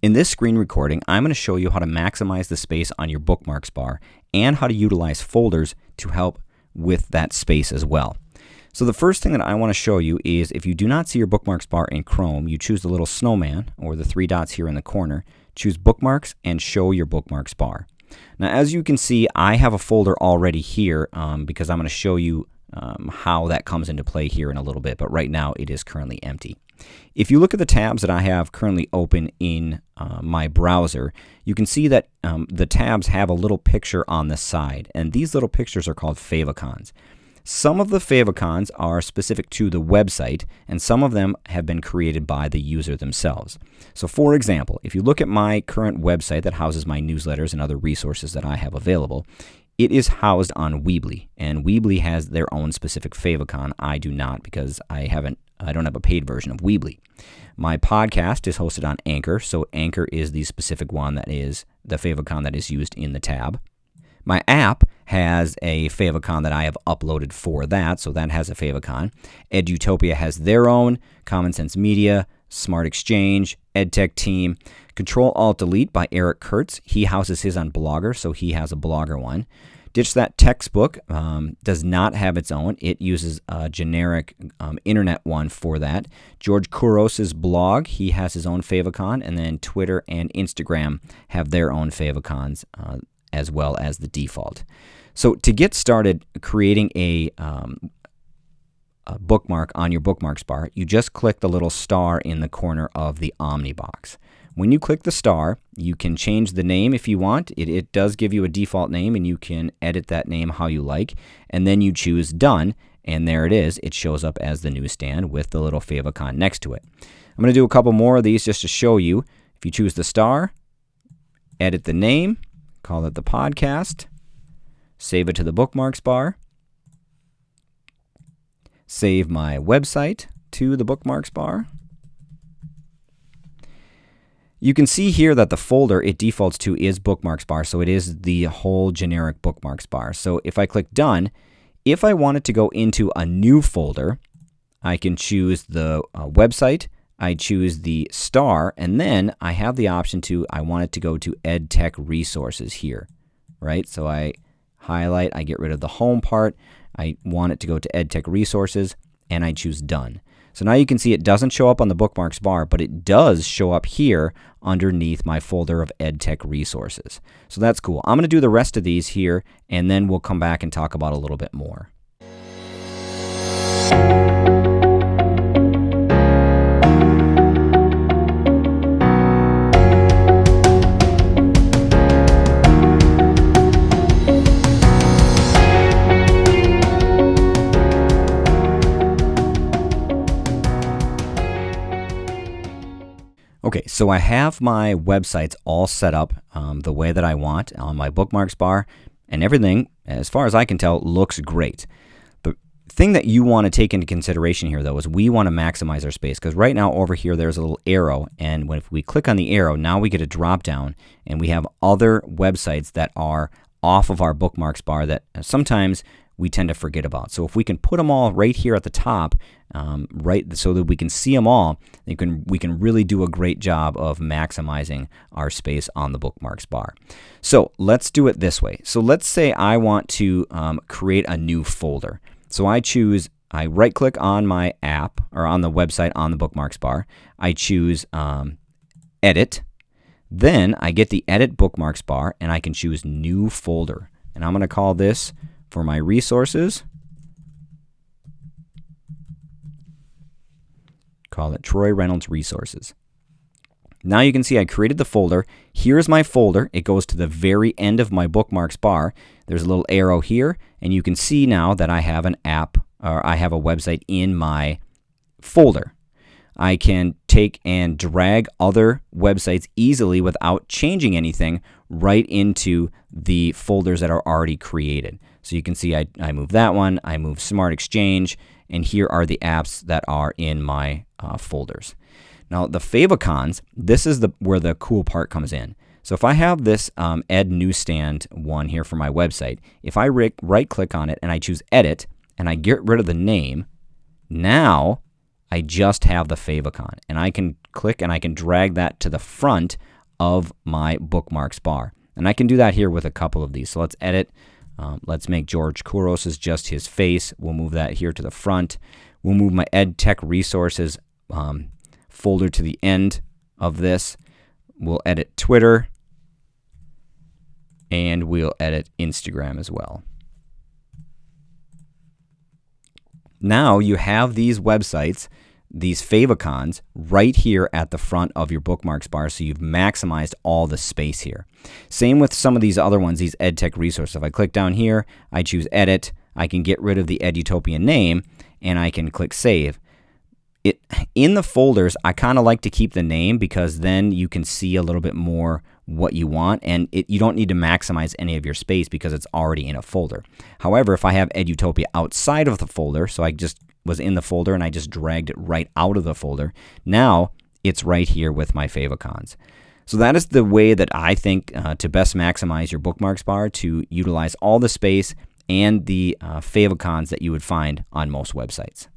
In this screen recording, I'm going to show you how to maximize the space on your bookmarks bar and how to utilize folders to help with that space as well. So the first thing that I want to show you is if you do not see your bookmarks bar in Chrome, you choose the little snowman or the three dots here in the corner, choose bookmarks and show your bookmarks bar. Now as you can see, I have a folder already here because I'm going to show you how that comes into play here in a little bit, but right now it is currently empty. If you look at the tabs that I have currently open in my browser, you can see that the tabs have a little picture on the side, and these little pictures are called favicons. Some of the favicons are specific to the website, and some of them have been created by the user themselves. So for example, if you look at my current website that houses my newsletters and other resources that I have available, it is housed on Weebly, and Weebly has their own specific favicon. I do not because I don't have a paid version of Weebly. My podcast is hosted on Anchor, so Anchor is the specific one that is the favicon that is used in the tab. My app has a favicon that I have uploaded for that, so that has a favicon. Edutopia has their own, Common Sense Media, Smart Exchange, EdTech Team, Control-Alt-Delete by Eric Kurtz. He houses his on Blogger, so he has a Blogger one. Ditch That Textbook does not have its own. It uses a generic internet one for that. George Couros' blog, he has his own favicon, and then Twitter and Instagram have their own favicons as well as the default. So to get started creating a bookmark on your bookmarks bar, you just click the little star in the corner of the Omnibox. When you click the star, you can change the name if you want. It does give you a default name, and you can edit that name how you like. And then you choose Done, and there it is. It shows up as the newsstand with the little favicon next to it. I'm going to do a couple more of these just to show you. If you choose the star, edit the name, call it the podcast, save it to the bookmarks bar, save my website to the bookmarks bar. You can see here that the folder it defaults to is bookmarks bar, so it is the whole generic bookmarks bar. So if I click Done, if I wanted to go into a new folder, I can choose the website, I choose the star, and then I have the option I want it to go to EdTech Resources here, right? So I highlight, I get rid of the home part, I want it to go to EdTech Resources, and I choose Done. So now you can see it doesn't show up on the bookmarks bar, but it does show up here underneath my folder of EdTech Resources. So that's cool. I'm going to do the rest of these here, and then we'll come back and talk about a little bit more. Okay, so I have my websites all set up the way that I want on my bookmarks bar, and everything, as far as I can tell, looks great. The thing that you want to take into consideration here, though, is we want to maximize our space, because right now over here there's a little arrow, and if we click on the arrow, now we get a drop down, and we have other websites that are off of our bookmarks bar that sometimes we tend to forget about. So if we can put them all right here at the top, right, so that we can see them all, we can really do a great job of maximizing our space on the bookmarks bar. So let's do it this way. So let's say I want to create a new folder. So I right click on my app or on the website on the bookmarks bar. I choose Edit. Then I get the Edit Bookmarks bar, and I can choose New Folder. And I'm going to call this, for my resources, call it Troy Reynolds Resources. Now you can see I created the folder. Here's my folder. It goes to the very end of my bookmarks bar. There's a little arrow here, and you can see now that I have an app, or I have a website in my folder. I can take and drag other websites easily without changing anything right into the folders that are already created. So you can see I move that one, I move Smart Exchange, and here are the apps that are in my folders. Now the favicons, this is where the cool part comes in. So if I have this edNewsstand one here for my website, if I right click on it and I choose Edit and I get rid of the name, now I just have the favicon, and I can click and I can drag that to the front of my bookmarks bar. And I can do that here with a couple of these. So let's edit. Let's make George Couros just his face. We'll move that here to the front. We'll move my EdTech Resources folder to the end of this. We'll edit Twitter, and we'll edit Instagram as well. Now you have these websites, these favicons, right here at the front of your bookmarks bar, so you've maximized all the space here. Same with some of these other ones, these EdTech resources. If I click down here, I choose Edit, I can get rid of the EdUtopian name, and I can click Save. In the folders, I kind of like to keep the name because then you can see a little bit more what you want, and you don't need to maximize any of your space because it's already in a folder. However, if I have EdUtopia outside of the folder, so I just was in the folder and I just dragged it right out of the folder, now it's right here with my favicons. So that is the way that I think to best maximize your bookmarks bar, to utilize all the space and the favicons that you would find on most websites.